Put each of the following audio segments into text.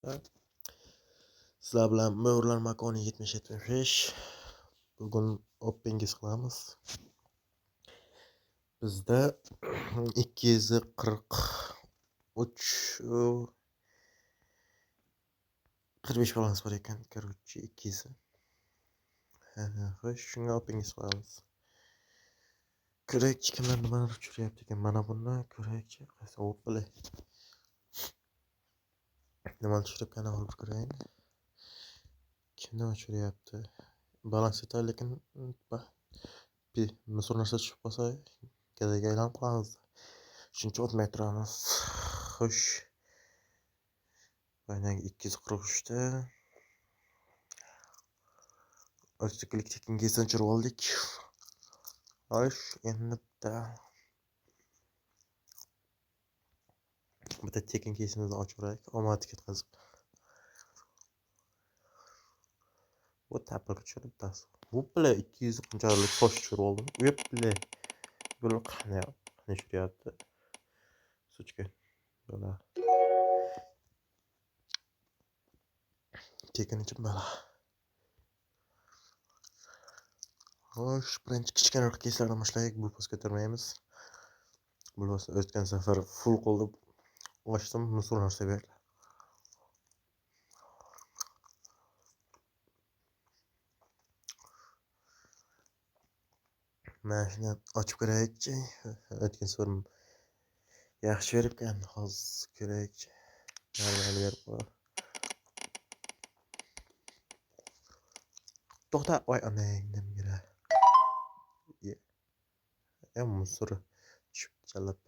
Sizlar bilan Mo'g'ullar makoni 70-75. Bugun opengiz qilamiz. Bizda 243 45 balans bor ekan. Короче, 200. Xo'sh, shunga opengiz qilamiz. Ko'raychi kimlar nimalar uchiryapti ekan. Mana buni ko'raychi. Qaysi o'pili. Nima tushirib avval bir ko'rayin. Kimni uchiryapti? Balans yetar lekin misol narsa tushib qolsa gadaga aylanib qolamiz. Shuncha o'tmay turamiz. Xo'sh. Baynaga 243 da Ortiqlik tekinga sanchirib oldik. Xo'sh, endi bitta tekin kesimizni ochib ko'raylik. Omad ketkazib. Bu tapilib tushirib bittasi. Bu bilan 200 qanchalik tosh tushirib oldim. Uyab bilan. Buni qanday tushiryapti? Suchka. Bana. Tekin uchun bana. Xo'sh, birinchi kichkinaroq keslardan boshlaylik. Bu pos ko'tarmaymiz. Bu o'tgan safar full qildi. Ochdim, misol narsa berdi. Mana shuni ochib ko'raylikchi. O'tgan safar yaxshi beribgan. Hozir ko'raylikchi. Normal berib qo'y. To'xta, voy onang nimgira. Musor tushib chalab.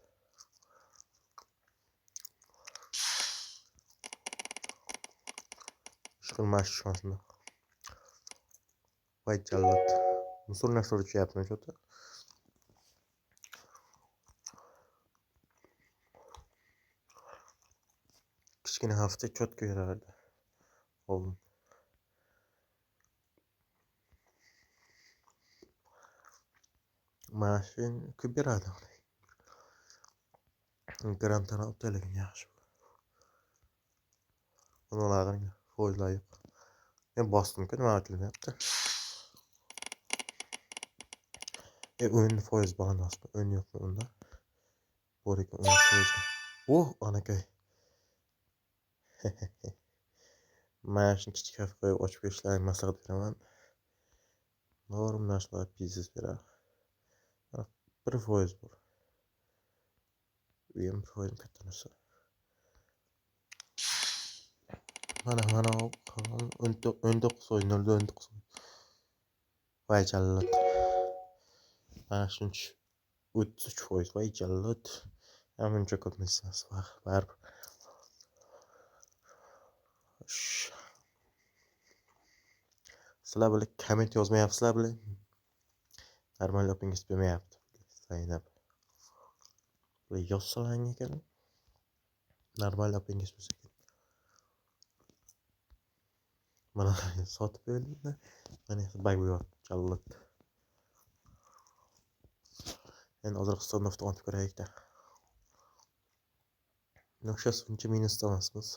Shqilmash shonsini. Voy challat. Musor narsa tushyapti shu yerda. Kichkina hafta cho'tka berardi. Oldim. Mashin ko'p beradi. Garantini o'tayligini yaxshi. Ularning foizlari yo'q. Men bosdim-ku nima qilyapti? O'yin foiz balandasmi? O'yin yo'qmi unda? Bor ekan o'yin foiz. Anakay. Mana shuni kichik hafta qo'yib ochib qo'yishlarini maslahat beraman. Normal narsalar biznes beradi. 1% bor. Uyim foiz katta narsa. Mana 19 so'y 0.19. Voy jallat. Mana shuncha 33% voy jallat. Muncha ko'p mislas bor. Baribir. Sizlar bilan komment yozmayapsizlar bilan. Normal opingiz bermayapti. Zaynab. Bu yozsalang ekan. Normal opingiz bersa kerak. Mana sotib berdi. Mana bayg'oq jallat. Endi hozir hisobni otib ko'raylik-da. O'sha shuncha minusda emasmiz.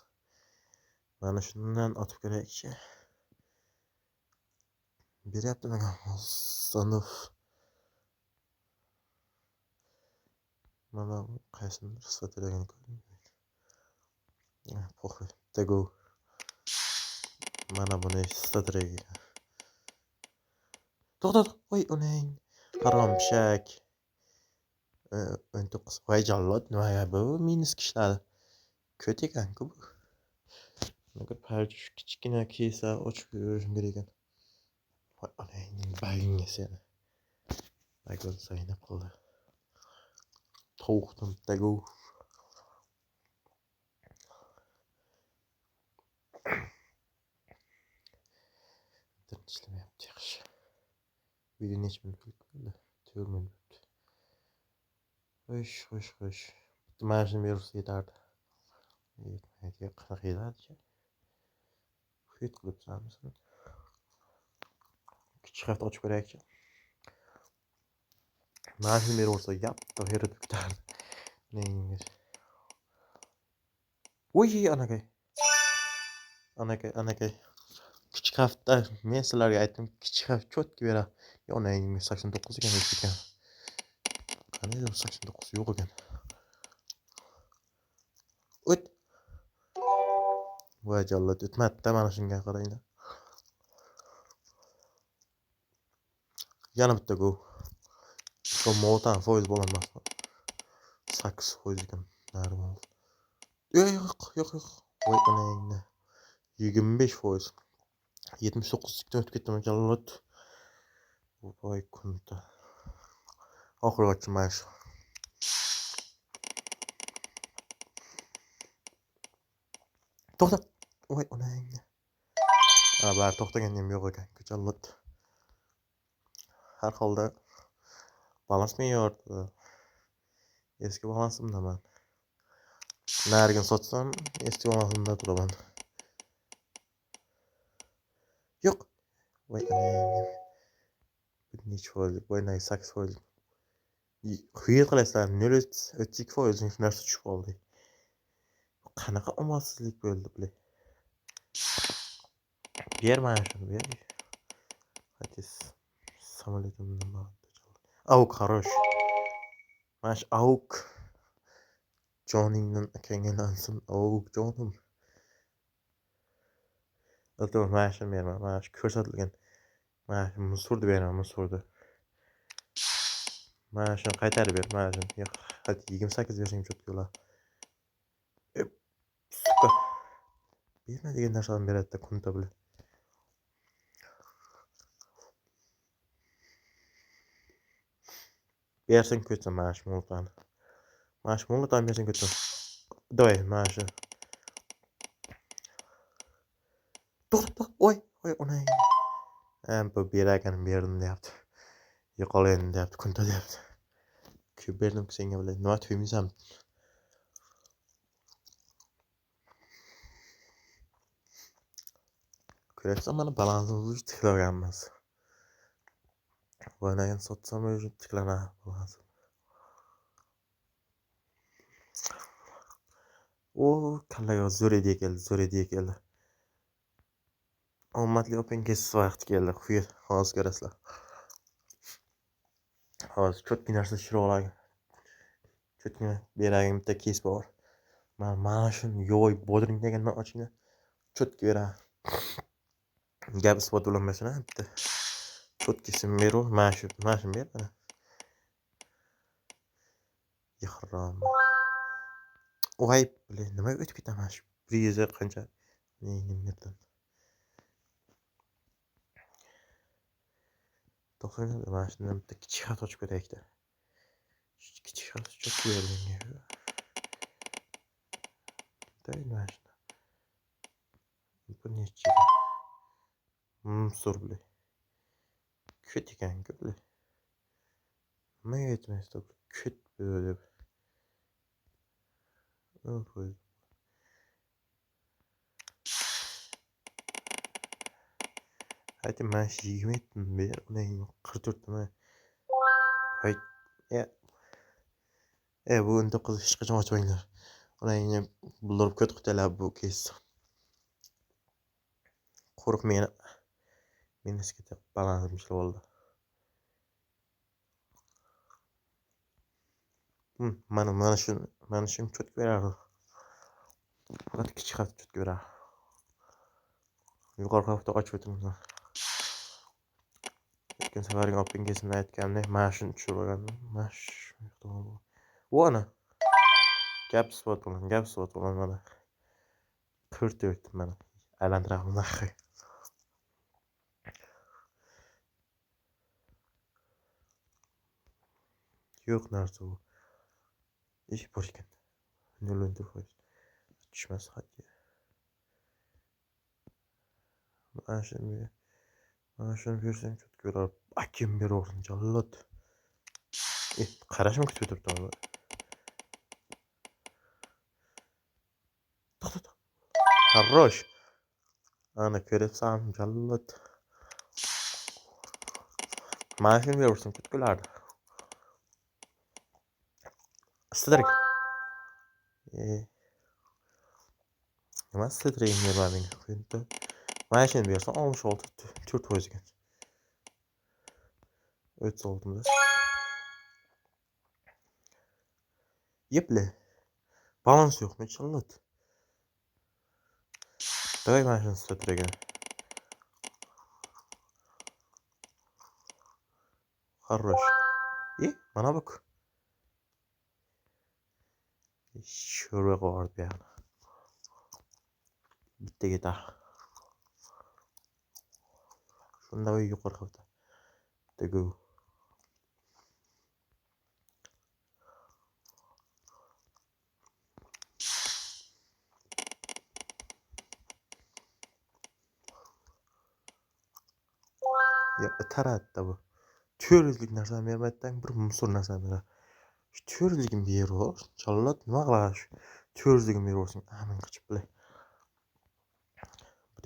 Mana shundan otib ko'raylikchi. Beryapti menga standoff. Mana qaysini strategiyani ko'ring. Po'xi, tego. Mana buni strategiya. To'xta, voy onang. Harom pishak. 19 voy jallod nima bu minus kishladi. Ko't ekan-ku bu. Nega parcha kichkina kesa ochib ko'rishim kerak ekan. Voy onang bag'ingga seni. Bag'ol Zaynab qildi. To'xtam tego. Ishlamayapti yaxshi. Video necha minut bo'ldi? 4 minut. Xo'sh. Mana shuni bersa yetardi. Yetmaydi. Qanaqa yetadi? Xit qilib turamiz. Kichik hafta ochib ko'raylikchi. Mana shuni bersa yapti herib kutardi. Voy anaqay. Anakay. Kichik hafta men sizlarga aytdim, kichik hafta cho'tki beradi. Ona 89 ekan ekan. Qanday 89 yo'q ekan. O't. Voy jallod o'tmadi mana shunga qaranglar. Yana bitta go. Mo'tan foiz bo'lamas. 8% ekan. Normal. Yo'q. Voy onangni. 25%. 79'likdan o'tib ketdim jallod. Voy kunta. Oxirgi ochmash. To'xta. Voy onangni. Bar to'xtagan ham yo'q ekan. Jallod. Har holda balans me'yorida. Eski balansimdaman. Narigini sotsam eski balansimda turaman. Yo'q. Voy onangni. Necha foiz? Voy 8%. Xiyol qilasizlar 0.32% narsa tushib qoldi. Qanaqa omadsizlik bo'ldi bular. Berman shuni ber. Hatis samolyotimdan bor. Auk хорош. Mash auk. Joningdan akanglansin. Auk jonim. O'tir mashini berman. Mash ko'rsatilgan. Mash musurdi beraman musurdi. Mashini qaytarib ber. Mashini. Yo'q. Hadi 28 bersang cho'tki bo'lar. Suka. Berma degan narsani beradi kunta bilan. Bersang ko'tsa mash multan. Mash multan bersang ko'tsa. Doy mash. To'xta. Voy onang. Bu beragan berdim deyapti. Yo'qolayin deyapti kunta deyapti. Ko'p berdim senga bilan. Nima tuymisam. Ko'ryapsan mana balansimni tiklaganmiz. Voynagan sotsam o'zi tiklanadi balansim. Kallaga zo'r idea keldi. Omadli opengiz vaqti keldi. Quyid hozir ko'rasizlar. Hozir cho'tki narsa tushirib olagan. Cho'tki beragim bitta kes bor. Mana shuni yo'y bodring degandan ochinglar. Cho'tki beradi. Gap isbot bo'lmasina bitta. Cho'tkisini beru, mana shu ber mana. Yahrom. Voy, nima o'tib ketaman shu. Priza qancha? Nimadan? To'xtang, mana shuni bitta kichik xat ochib ko'raylik-da. Kichik xat cho'tki bergan. Day mana shuni. Bu necha? So'r bilan. Ko't ekan-ku bular. Nima yetmasdi? Ko't bo'lib. Hadi mana 20 ber, uning 44 mi? Hay. Bu 19 hech qachon ochmanglar. Uning buldirib ko't qutalab bu kes. Qo'rq meni sketa balansim ishlab oldi. Mana shuni cho'tki beradi. Faqat kichik xat cho'tki beradi. Yuqorgi hafta ochib o'tdim. O'tgan safargi opingizni aytgandek, mana shuni tushirib olgandim. Mash. Vona. Gap spot bo'lan mana. Kirti o'tdim mana. Aylantiramiz naxi. Yo'q narsa bu. Ish bor ekan. 0.4%. Tushmas xatga. Mana shuni bersang cho'tki beradi. Akim beraversin jallod. Qarashim kutib turibdi. To'xta. Хорош. Ana ko'ryapsan jallod. Mana shuni beraversin cho'tkilardi. Istidirk. Nima streyim berma menga qo'ydi. Mana shuni bersam 66 4% ekan. 36 Yeple. Balans yo'qmi Charlotte? Давай mana shuni strategan. Хорош. Mana bak. Sho'rva qo'yib berdi. Bitta ketar. Shunda u yuqori qildi. The go. Ya taratdi bu. 400lik narsani bermaydidan bir musor narsani beradi. Shu 400ligini berib, Charlotte nima qiladi shu? 400ligini berib amin qichib bilay.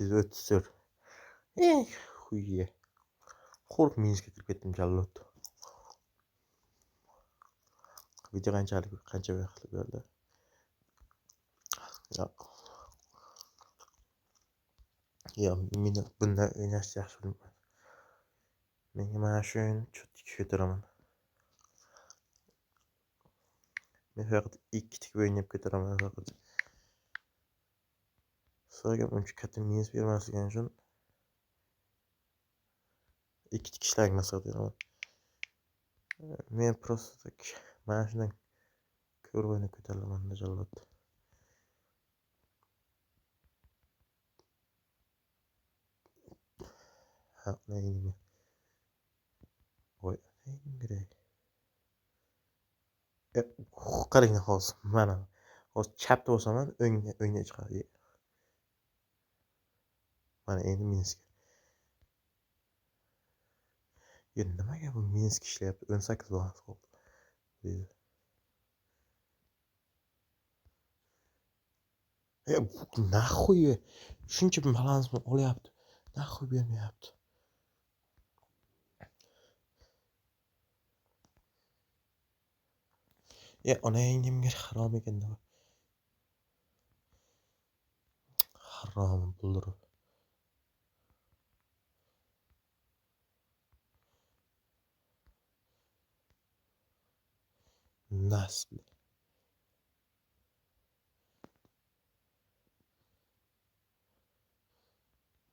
134. Xuye. Qo'rq minusga kirib ketdim Charlotte. Video qancha vaqt bo'ldi? Ya meni bunday o'ynashni yaxshi bilmayman. Menga mana shuni cho'tib ko'taraman. Men faqat 2 tik o'ynab ko'taraman faqat. Sizga uncha katta minus bermasligim uchun 2 tik ishlaring maslahat beraman. Men просто tak mana shundan ko'rib o'ynab ko'taraman Charlotte. Ha, neymi? Voy, neymi? Qarang hozir mana. Hozir chapda bo'lsam ham o'ngga chiqadi. Mana endi minusga. Nimaga bu minusga ishlayapti? 18 balans qoldi. Naxuy shuncha balansni olyapti. Naxuy bermayapti. Onang nimga harom ekan-da. Harom bo'ldi. Nasl.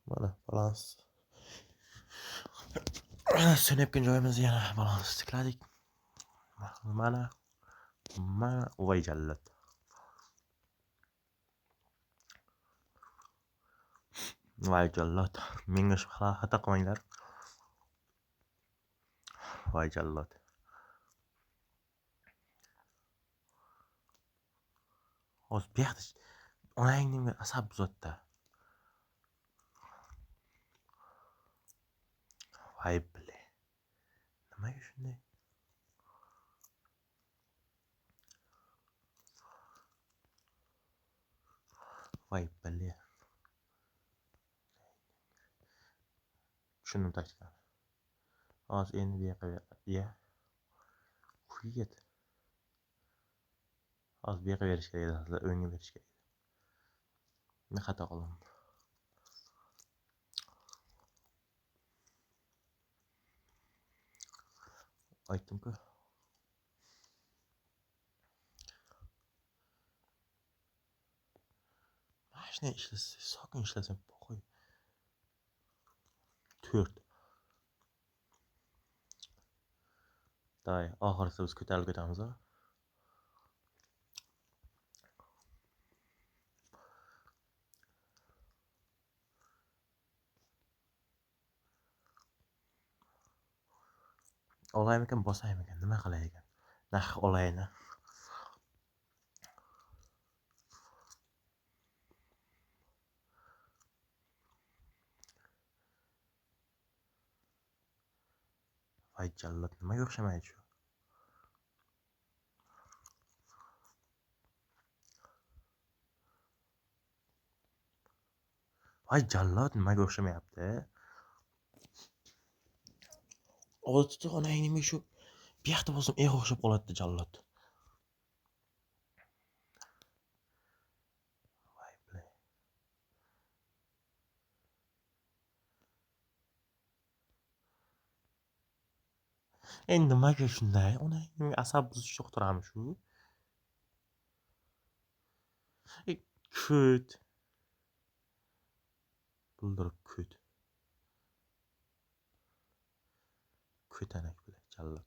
Mana balans. Sönayotgan joyimizda yana balans tikladik. Mana voy jallat. Voy jallat. Menga shu xato qilmanglar. Voy jallat. Hozir bu yoqda onangning asab buzatdi. Voy bile. Nimaga shunday? Voy bile. Shuni tashla. Hozir endi bu yoqqa Quyet. Hozir bu yoqqa berish kerak edi. O'ngga berish kerak. Men xato qildim. Aytdim-ku. Mashina ishlasa, sokin ishlasa qo'y. 4. Davay, oxirida biz ko'tarilib ketamiz. Olaymikan, bosaymikan, nima qilay ekan? Narx olayni. Voy jallat, nimaga o'xshamaydi shu? Voy jallat, nimaga o'xshamayapti? Odatda onang nima shu? Bu yoqda bo'lsam o'xshab qoladi jallat. Voy bile. Nimaga shunday? Onang asab buzish yo'qtirami shu? Kut. Buldirib kut. Ko'tanak bilan jallod.